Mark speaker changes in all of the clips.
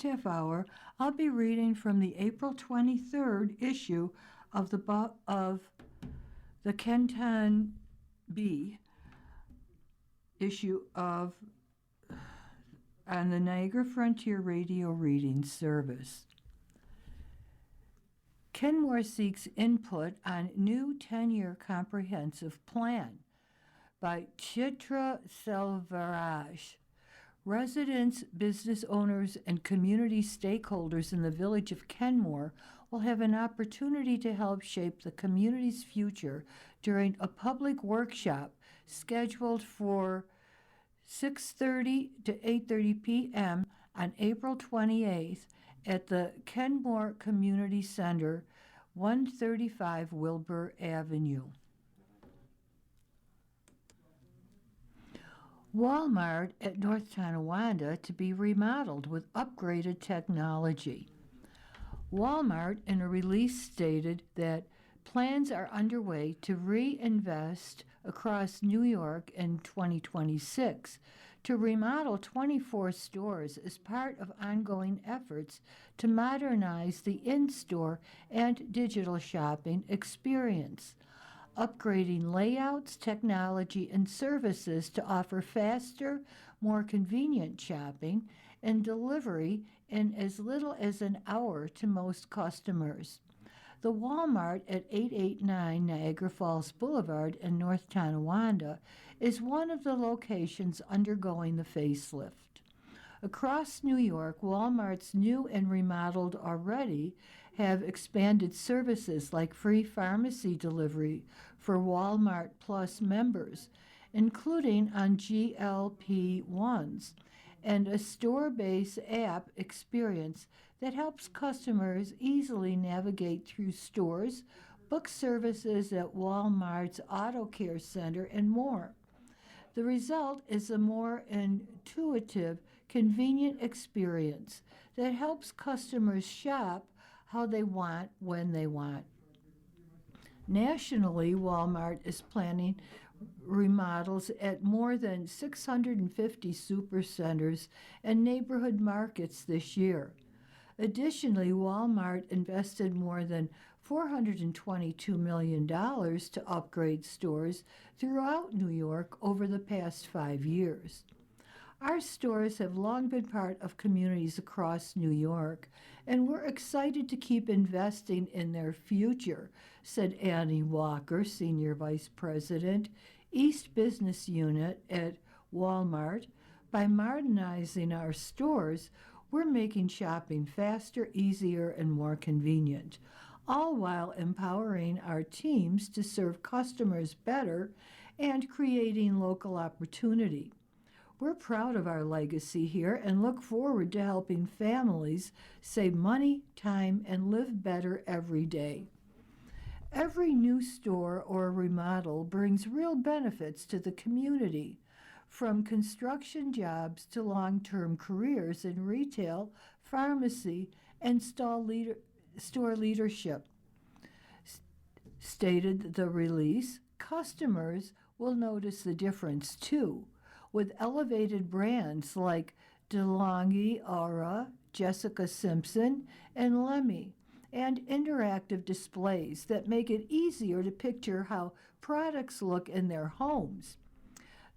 Speaker 1: Half hour, I'll be reading from the April 23rd issue of the Kenton B issue of on the Niagara Frontier Radio Reading Service. Kenmore seeks input on new 10-year comprehensive plan by Chitra Selvaraj. Residents, business owners, and community stakeholders in the village of Kenmore will have an opportunity to help shape the community's future during a public workshop scheduled for 6:30 to 8:30 p.m. on April 28th at the Kenmore Community Center, 135 Wilbur Avenue. Walmart at North Tonawanda to be remodeled with upgraded technology. Walmart, in a release, stated that plans are underway to reinvest across New York in 2026 to remodel 24 stores as part of ongoing efforts to modernize the in-store and digital shopping experience, upgrading layouts, technology, and services to offer faster, more convenient shopping and delivery in as little as an hour to most customers. The Walmart at 889 Niagara Falls Boulevard in North Tonawanda is one of the locations undergoing the facelift. Across New York, Walmart's new and remodeled already have expanded services like free pharmacy delivery for Walmart Plus members, including on GLP-1s, and a store-based app experience that helps customers easily navigate through stores, book services at Walmart's Auto Care Center, and more. The result is a more intuitive, convenient experience that helps customers shop how they want, when they want. Nationally, Walmart is planning remodels at more than 650 supercenters and neighborhood markets this year. Additionally, Walmart invested more than $422 million to upgrade stores throughout New York over the past 5 years. Our stores have long been part of communities across New York, and we're excited to keep investing in their future, said Annie Walker, Senior Vice President, East Business Unit at Walmart. By modernizing our stores, we're making shopping faster, easier, and more convenient, all while empowering our teams to serve customers better and creating local opportunity. We're proud of our legacy here and look forward to helping families save money, time, and live better every day. Every new store or remodel brings real benefits to the community, from construction jobs to long-term careers in retail, pharmacy, and store leadership. Stated the release, customers will notice the difference too, with elevated brands like DeLonghi, Aura, Jessica Simpson, and Lemmy, and interactive displays that make it easier to picture how products look in their homes.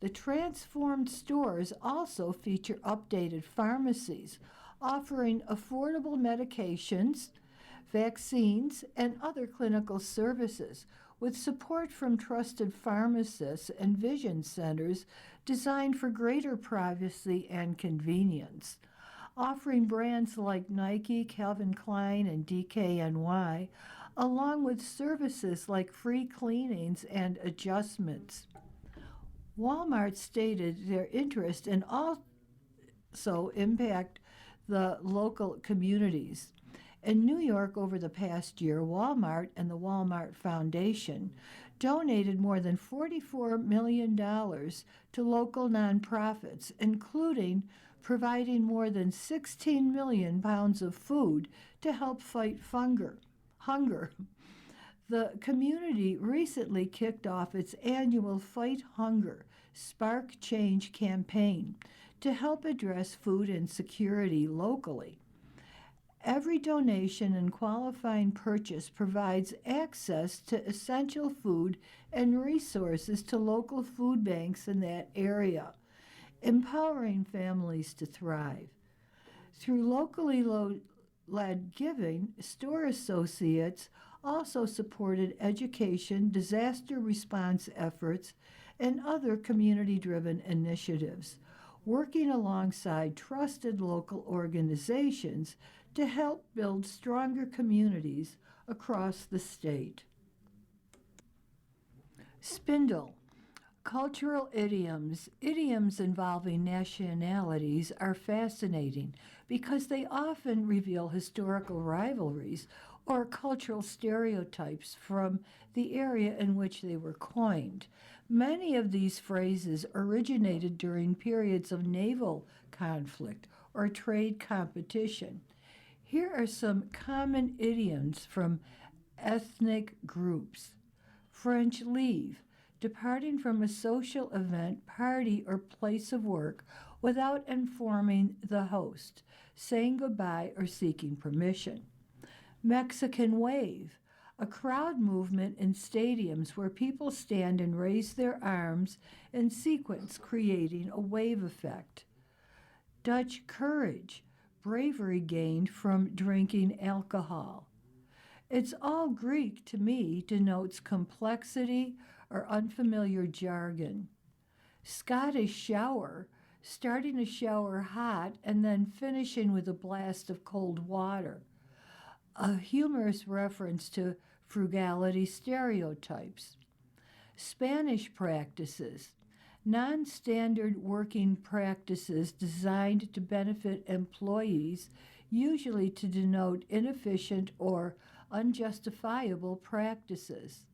Speaker 1: The transformed stores also feature updated pharmacies offering affordable medications, vaccines, and other clinical services, with support from trusted pharmacists and vision centers designed for greater privacy and convenience. Offering brands like Nike, Calvin Klein, and DKNY, along with services like free cleanings and adjustments. Walmart stated their interest in also impact the local communities. In New York over the past year, Walmart and the Walmart Foundation donated more than $44 million to local nonprofits, including providing more than 16 million pounds of food to help fight hunger. The community recently kicked off its annual Fight Hunger, Spark Change campaign to help address food insecurity locally. Every donation and qualifying purchase provides access to essential food and resources to local food banks in that area, empowering families to thrive. Through locally led giving, store associates also supported education, disaster response efforts, and other community driven initiatives, working alongside trusted local organizations to help build stronger communities across the state. Spindle. Cultural idioms, idioms involving nationalities, are fascinating because they often reveal historical rivalries or cultural stereotypes from the area in which they were coined. Many of these phrases originated during periods of naval conflict or trade competition. Here are some common idioms from ethnic groups. French leave, departing from a social event, party, or place of work without informing the host, saying goodbye, or seeking permission. Mexican wave, a crowd movement in stadiums where people stand and raise their arms in sequence, creating a wave effect. Dutch courage, bravery gained from drinking alcohol. It's all Greek to me, denotes complexity or unfamiliar jargon. Scottish shower, starting a shower hot and then finishing with a blast of cold water. A humorous reference to frugality stereotypes. Spanish practices, non standard working practices designed to benefit employees, usually to denote inefficient or unjustifiable practices.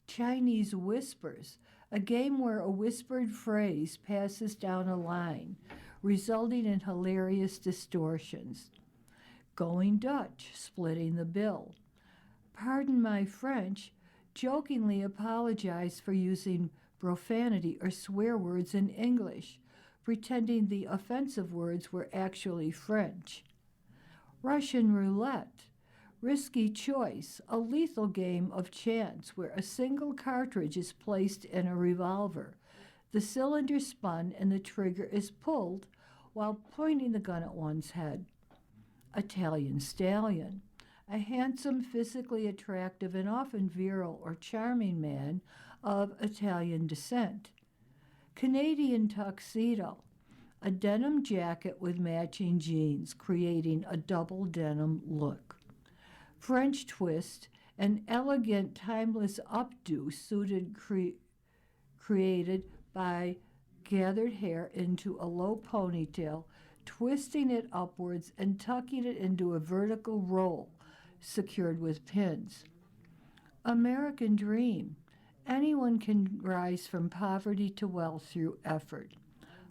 Speaker 1: Chinese whispers, a game where a whispered phrase passes down a line, resulting in hilarious distortions. Going Dutch, splitting the bill. Pardon my French, jokingly apologize for using profanity or swear words in English, pretending the offensive words were actually French. Russian roulette, risky choice, a lethal game of chance where a single cartridge is placed in a revolver. The cylinder spun and the trigger is pulled while pointing the gun at one's head. Italian stallion, a handsome, physically attractive, and often virile or charming man of Italian descent. Canadian tuxedo, a denim jacket with matching jeans, creating a double denim look. French twist, an elegant, timeless updo created by gathered hair into a low ponytail, twisting it upwards and tucking it into a vertical roll secured with pins. American dream. Anyone can rise from poverty to wealth through effort.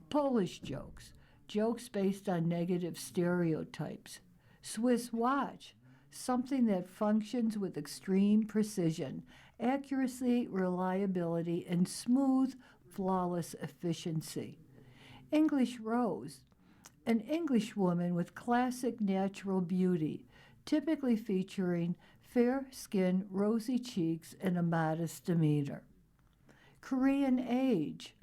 Speaker 1: Polish jokes, jokes based on negative stereotypes. Swiss watch, something that functions with extreme precision, accuracy, reliability, and smooth, flawless efficiency. English rose, an English woman with classic natural beauty, typically featuring fair skin, rosy cheeks, and a modest demeanor. Korean age,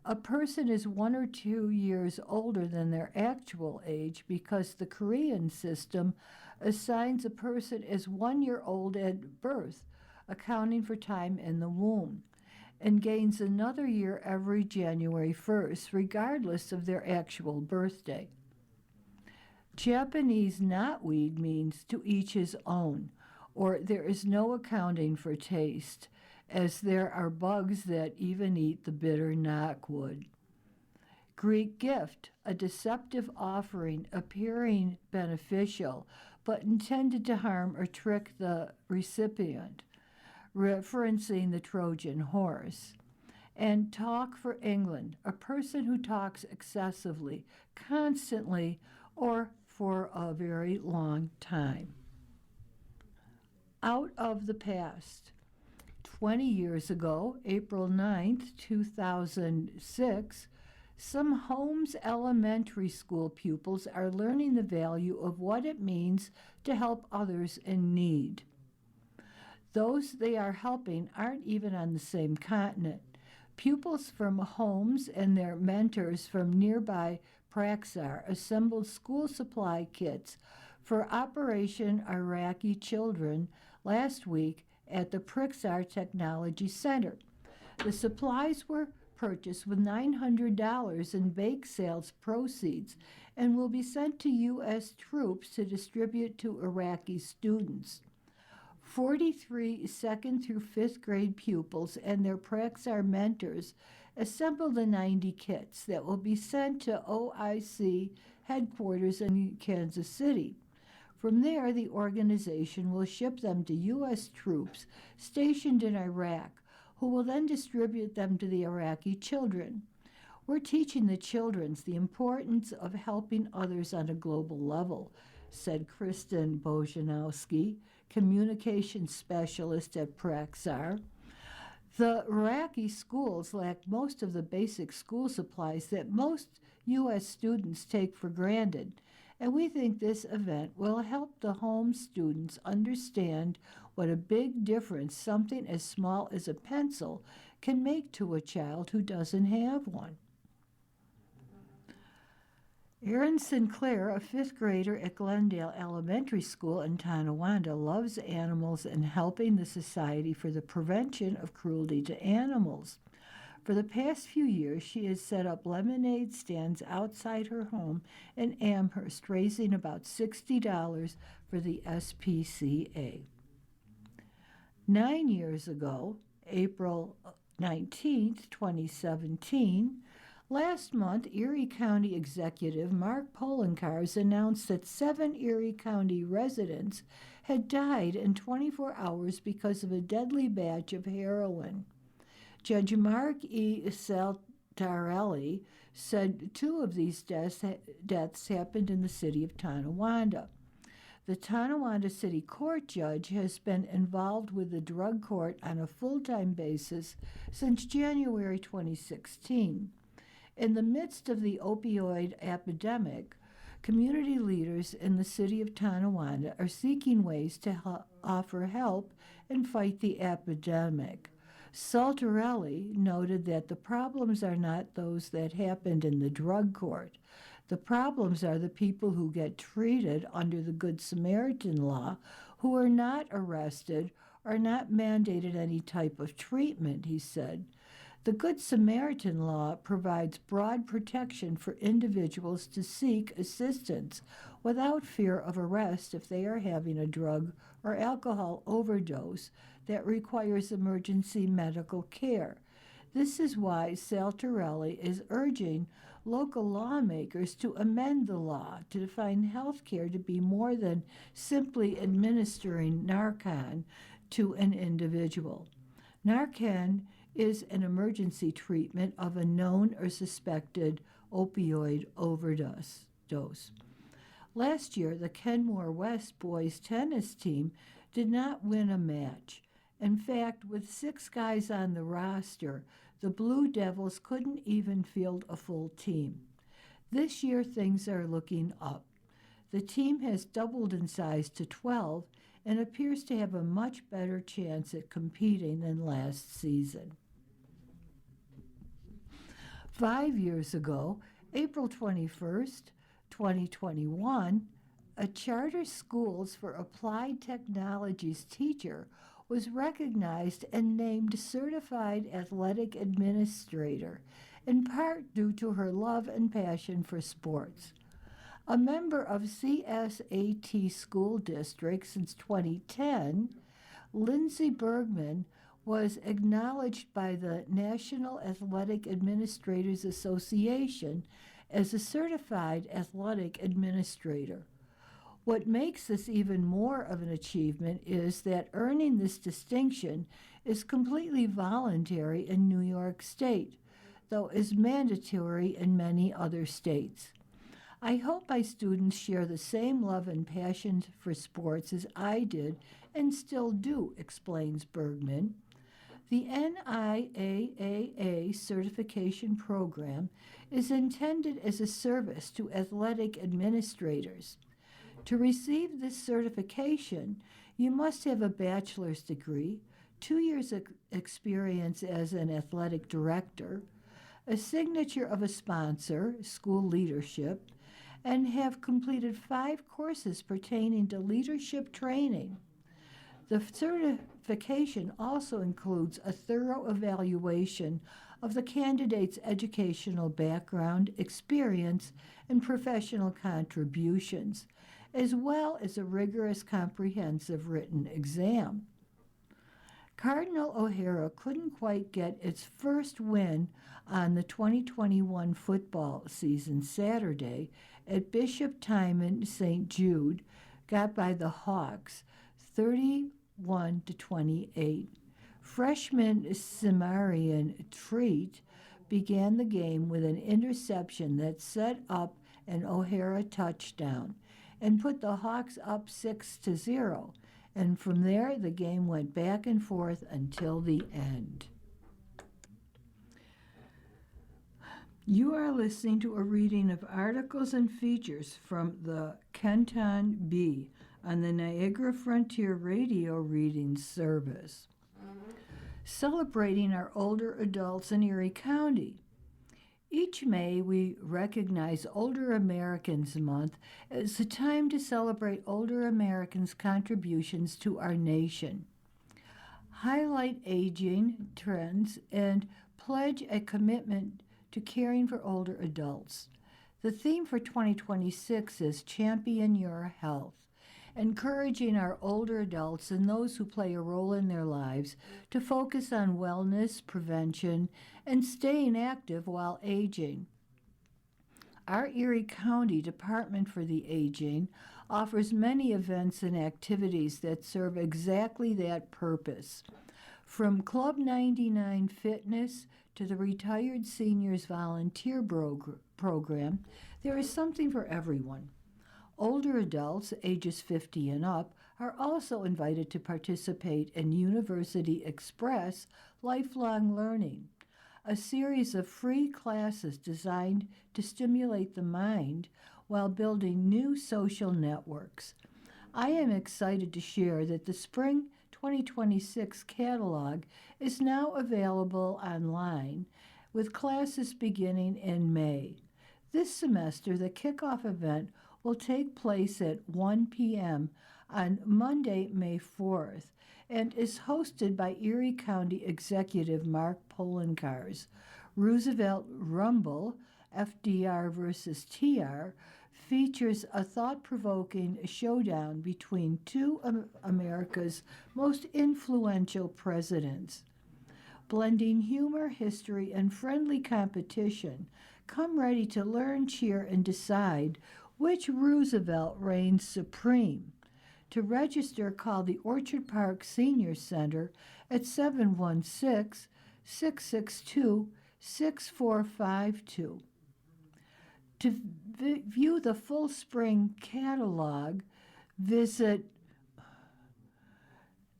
Speaker 1: a person is 1 or 2 years older than their actual age because the Korean system assigns a person as 1 year old at birth, accounting for time in the womb, and gains another year every January 1st, regardless of their actual birthday. Japanese knotweed means to each his own, or there is no accounting for taste, as there are bugs that even eat the bitter knotwood. Greek gift, a deceptive offering appearing beneficial but intended to harm or trick the recipient, referencing the Trojan horse. And talk for England, a person who talks excessively, constantly, or for a very long time. Out of the past. 20 years ago, April 9th, 2006, Some Holmes Elementary School pupils are learning the value of what it means to help others in need. Those they are helping aren't even on the same continent. Pupils from Holmes and their mentors from nearby Praxar assembled school supply kits for Operation Iraqi Children last week at the Praxar Technology Center. The supplies were purchased with $900 in bake sales proceeds and will be sent to U.S. troops to distribute to Iraqi students. 43 second through fifth grade pupils and their Praxar mentors assembled the 90 kits that will be sent to OIC headquarters in Kansas City. From there, the organization will ship them to U.S. troops stationed in Iraq, who will then distribute them to the Iraqi children. We're teaching the children the importance of helping others on a global level, said Kristen Bojanowski, communications specialist at Praxar. The Iraqi schools lack most of the basic school supplies that most U.S. students take for granted, and we think this event will help the home students understand what a big difference something as small as a pencil can make to a child who doesn't have one. Erin Sinclair, a fifth grader at Glendale Elementary School in Tonawanda, loves animals and helping the Society for the Prevention of Cruelty to Animals. For the past few years, she has set up lemonade stands outside her home in Amherst, raising about $60 for the SPCA. 9 years ago, April 19th, 2017, last month, Erie County Executive Mark Poloncarz announced that 7 Erie County residents had died in 24 hours because of a deadly batch of heroin. Judge Mark E. Saltarelli said 2 of these deaths happened in the city of Tonawanda. The Tonawanda City Court judge has been involved with the drug court on a full-time basis since January 2016. In the midst of the opioid epidemic, community leaders in the city of Tonawanda are seeking ways to offer help and fight the epidemic. Saltarelli noted that the problems are not those that happened in the drug court. The problems are the people who get treated under the Good Samaritan law who are not arrested or not mandated any type of treatment, he said. The Good Samaritan law provides broad protection for individuals to seek assistance without fear of arrest if they are having a drug or alcohol overdose that requires emergency medical care. This is why Saltarelli is urging local lawmakers to amend the law to define health care to be more than simply administering Narcan to an individual. Narcan is an emergency treatment of a known or suspected opioid overdose. Last year, the Kenmore West boys tennis team did not win a match. In fact, with 6 guys on the roster, the Blue Devils couldn't even field a full team. This year, things are looking up. The team has doubled in size to 12 and appears to have a much better chance at competing than last season. 5 years ago, April 21st, 2021, a charter schools for applied technologies teacher was recognized and named Certified Athletic Administrator, in part due to her love and passion for sports. A member of CSAT School District since 2010, Lindsay Bergman was acknowledged by the National Athletic Administrators Association as a Certified Athletic Administrator. What makes this even more of an achievement is that earning this distinction is completely voluntary in New York State, though is mandatory in many other states. I hope my students share the same love and passion for sports as I did and still do, explains Bergman. The NIAAA certification program is intended as a service to athletic administrators. To receive this certification, you must have a bachelor's degree, 2 years experience as an athletic director, a signature of a sponsor, school leadership, and have completed 5 courses pertaining to leadership training. The certification also includes a thorough evaluation of the candidate's educational background, experience, and professional contributions, as well as a rigorous, comprehensive written exam. Cardinal O'Hara couldn't quite get its first win on the 2021 football season Saturday at Bishop Timon St. Jude, got by the Hawks 31-28. Freshman Samarian Treat began the game with an interception that set up an O'Hara touchdown and put the Hawks up 6-0. And from there, the game went back and forth until the end. You are listening to a reading of articles and features from the Kenton Bee on the Niagara Frontier Radio Reading Service. Celebrating our older adults in Erie County. Each May, we recognize Older Americans Month as a time to celebrate older Americans' contributions to our nation, highlight aging trends, and pledge a commitment to caring for older adults. The theme for 2026 is Champion Your Health, encouraging our older adults and those who play a role in their lives to focus on wellness, prevention, and staying active while aging. Our Erie County Department for the Aging offers many events and activities that serve exactly that purpose. From Club 99 Fitness to the Retired Seniors Volunteer Program, there is something for everyone. Older adults, ages 50 and up, are also invited to participate in University Express Lifelong Learning, a series of free classes designed to stimulate the mind while building new social networks. I am excited to share that the Spring 2026 catalog is now available online, with classes beginning in May. This semester, the kickoff event will take place at 1 p.m. on Monday, May 4th, and is hosted by Erie County Executive Mark Polenkars. Roosevelt Rumble, FDR versus TR, features a thought-provoking showdown between two of America's most influential presidents. Blending humor, history, and friendly competition, come ready to learn, cheer, and decide which Roosevelt reigns supreme. To register, call the Orchard Park Senior Center at 716-662-6452. To view the full spring catalog, visit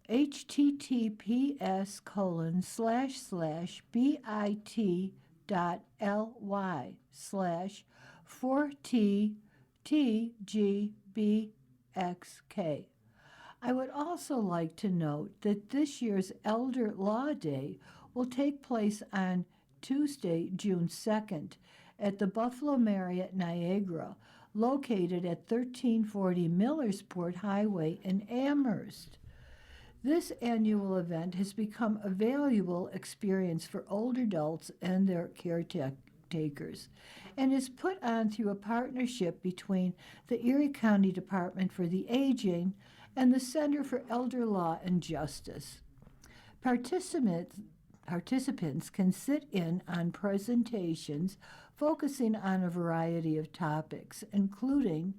Speaker 1: https://bit.ly/4TGBXK. I would also like to note that this year's Elder Law Day will take place on Tuesday, June 2nd, at the Buffalo Marriott Niagara, located at 1340 Millersport Highway in Amherst. This annual event has become a valuable experience for older adults and their caretakers, and is put on through a partnership between the Erie County Department for the Aging and the Center for Elder Law and Justice. Participants can sit in on presentations focusing on a variety of topics, including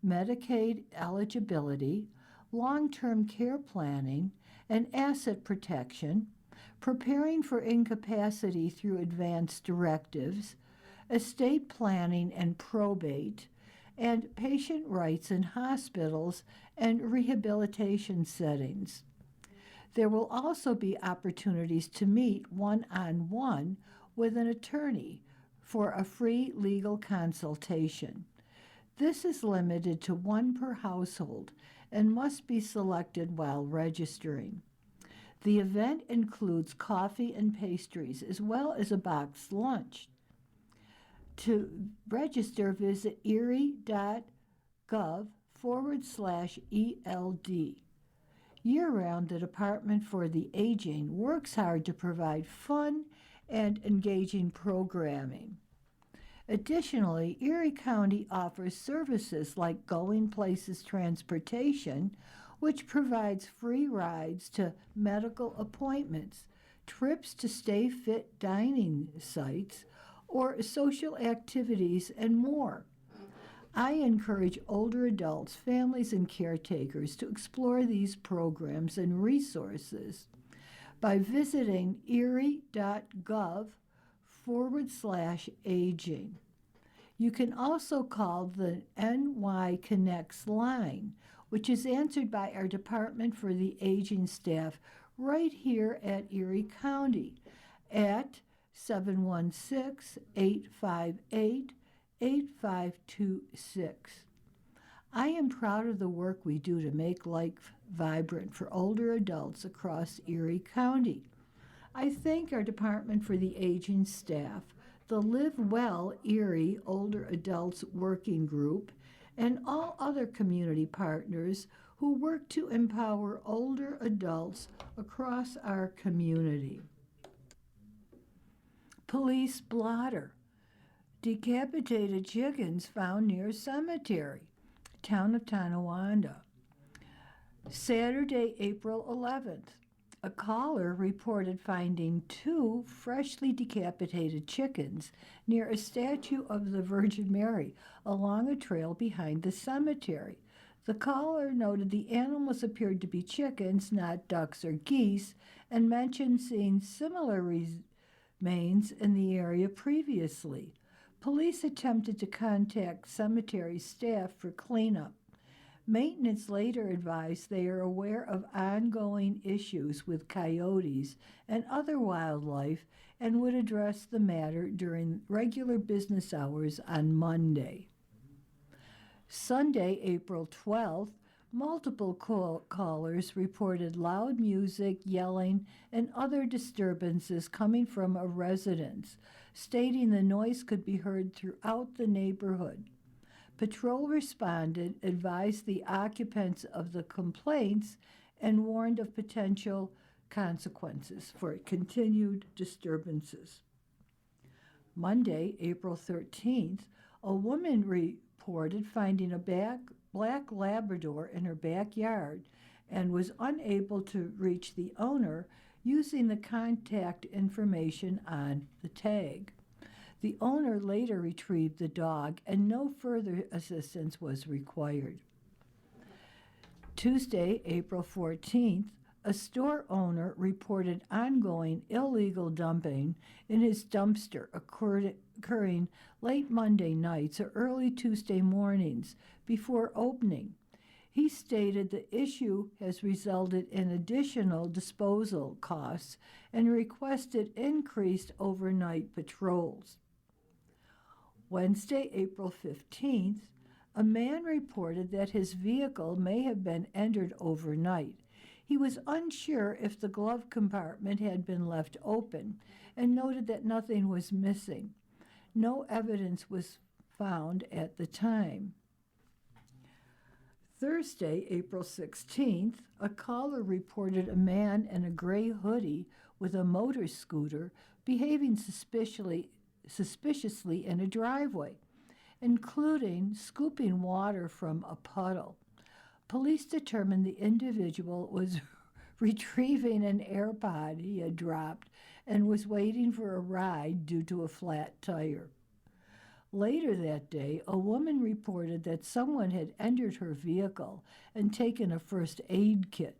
Speaker 1: Medicaid eligibility, long-term care planning and asset protection, preparing for incapacity through advanced directives, estate planning and probate, and patient rights in hospitals and rehabilitation settings. There will also be opportunities to meet one-on-one with an attorney for a free legal consultation. This is limited to one per household and must be selected while registering. The event includes coffee and pastries as well as a boxed lunch. To register, visit erie.gov/ELD. Year-round, the Department for the Aging works hard to provide fun and engaging programming. Additionally, Erie County offers services like Going Places Transportation, which provides free rides to medical appointments, trips to Stay Fit dining sites, or social activities, and more. I encourage older adults, families, and caretakers to explore these programs and resources by visiting erie.gov/aging. You can also call the NY Connects line, which is answered by our Department for the Aging staff right here at Erie County at 716-858-8526. I am proud of the work we do to make life vibrant for older adults across Erie County. I thank our Department for the Aging staff, the Live Well Erie Older Adults Working Group, and all other community partners who work to empower older adults across our community. Police blotter. Decapitated chickens found near cemetery. Town of Tonawanda. Saturday, April 11th. A caller reported finding 2 freshly decapitated chickens near a statue of the Virgin Mary along a trail behind the cemetery. The caller noted the animals appeared to be chickens, not ducks or geese, and mentioned seeing similar remains in the area previously. Police attempted to contact cemetery staff for cleanup. Maintenance later advised they are aware of ongoing issues with coyotes and other wildlife and would address the matter during regular business hours on Monday. Sunday, April 12th, multiple callers reported loud music, yelling, and other disturbances coming from a residence, stating the noise could be heard throughout the neighborhood. Patrol responded, advised the occupants of the complaints, and warned of potential consequences for continued disturbances. Monday, April 13th, a woman reported finding a black Labrador in her backyard and was unable to reach the owner using the contact information on the tag. The owner later retrieved the dog, and no further assistance was required. Tuesday, April 14th, a store owner reported ongoing illegal dumping in his dumpster occurring late Monday nights or early Tuesday mornings before opening. He stated the issue has resulted in additional disposal costs and requested increased overnight patrols. Wednesday, April 15th, a man reported that his vehicle may have been entered overnight. He was unsure if the glove compartment had been left open and noted that nothing was missing. No evidence was found at the time. Thursday, April 16th, a caller reported a man in a gray hoodie with a motor scooter behaving suspiciously in a driveway, including scooping water from a puddle. Police determined the individual was retrieving an AirPod he had dropped and was waiting for a ride due to a flat tire. Later that day, a woman reported that someone had entered her vehicle and taken a first aid kit.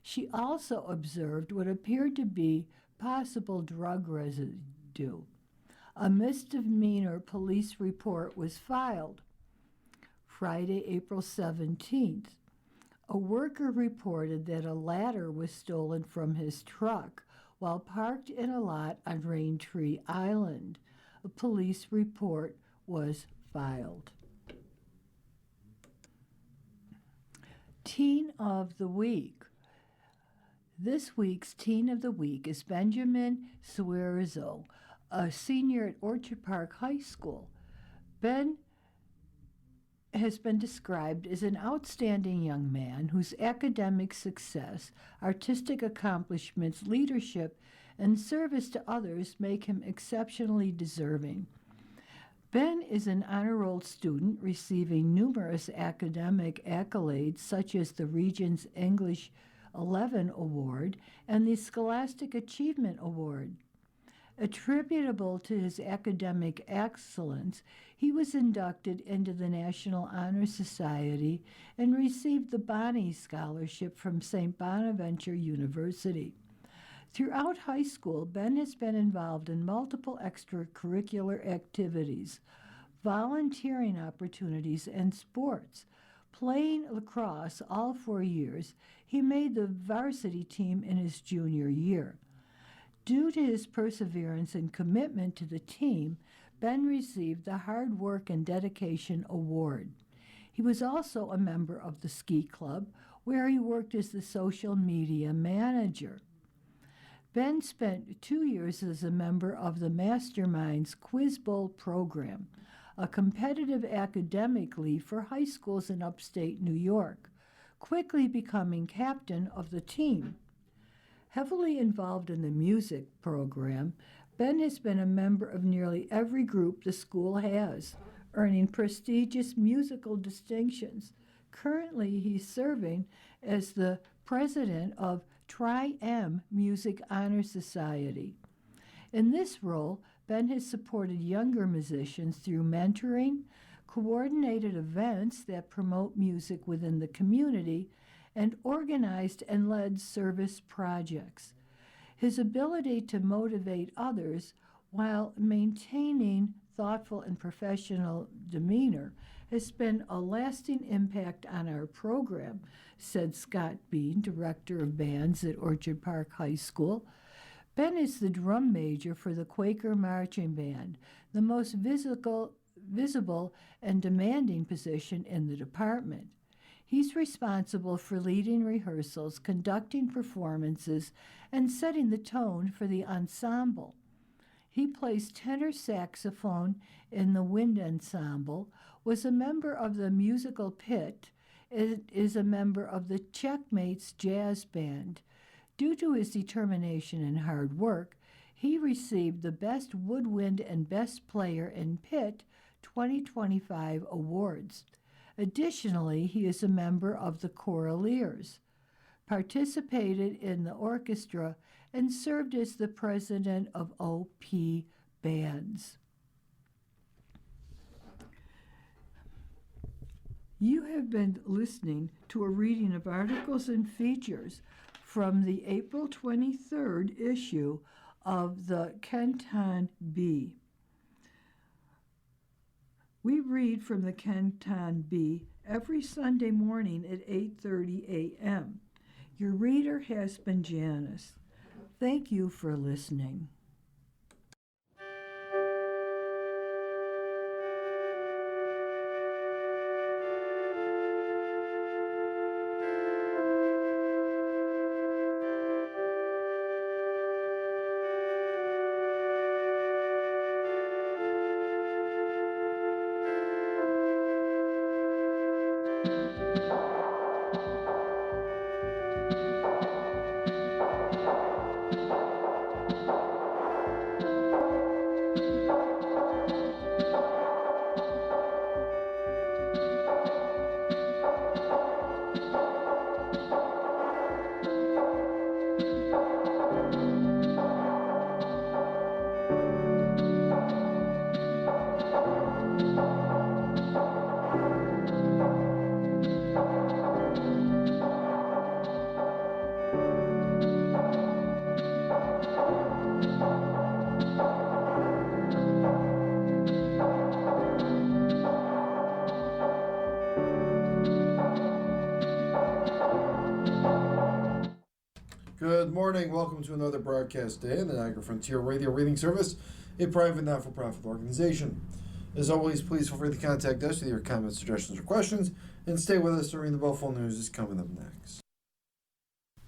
Speaker 1: She also observed what appeared to be possible drug residue. A misdemeanor police report was filed. Friday, April 17th. A worker reported that a ladder was stolen from his truck while parked in a lot on Raintree Island. A police report was filed. Teen of the Week. This week's Teen of the Week is Benjamin Suarzo, a senior at Orchard Park High School. Ben has been described as an outstanding young man whose academic success, artistic accomplishments, leadership, and service to others make him exceptionally deserving. Ben is an honor roll student receiving numerous academic accolades such as the Regents English 11 Award and the Scholastic Achievement Award. Attributable to his academic excellence, he was inducted into the National Honor Society and received the Bonney Scholarship from St. Bonaventure University. Throughout high school, Ben has been involved in multiple extracurricular activities, volunteering opportunities, and sports. Playing lacrosse all 4 years, he made the varsity team in his junior year. Due to his perseverance and commitment to the team, Ben received the Hard Work and Dedication Award. He was also a member of the Ski Club, where he worked as the social media manager. Ben spent 2 years as a member of the Masterminds Quiz Bowl program, a competitive academic league for high schools in upstate New York, quickly becoming captain of the team. Heavily involved in the music program, Ben has been a member of nearly every group the school has, earning prestigious musical distinctions. Currently, he's serving as the president of Tri-M Music Honor Society. In this role, Ben has supported younger musicians through mentoring, coordinated events that promote music within the community, and organized and led service projects. His ability to motivate others while maintaining thoughtful and professional demeanor has been a lasting impact on our program, said Scott Bean, director of bands at Orchard Park High School. Ben is the drum major for the Quaker Marching Band, the most visible and demanding position in the department. He's responsible for leading rehearsals, conducting performances, and setting the tone for the ensemble. He plays tenor saxophone in the wind ensemble, was a member of the musical pit, and is a member of the Checkmates Jazz Band. Due to his determination and hard work, he received the Best Woodwind and Best Player in Pit 2025 awards. Additionally, he is a member of the Choraleers, participated in the orchestra, and served as the president of OP Bands. You have been listening to a reading of articles and features from the April 23rd issue of the Kenton Bee. We read from the Kenton Bee every Sunday morning at 8:30 a.m. Your reader has been Janice. Thank you for listening.
Speaker 2: Good morning. Welcome to another broadcast day in the Niagara Frontier Radio Reading Service, a private not-for-profit organization. As always, please feel free to contact us with your comments, suggestions, or questions, and stay with us during the Buffalo News is coming up next.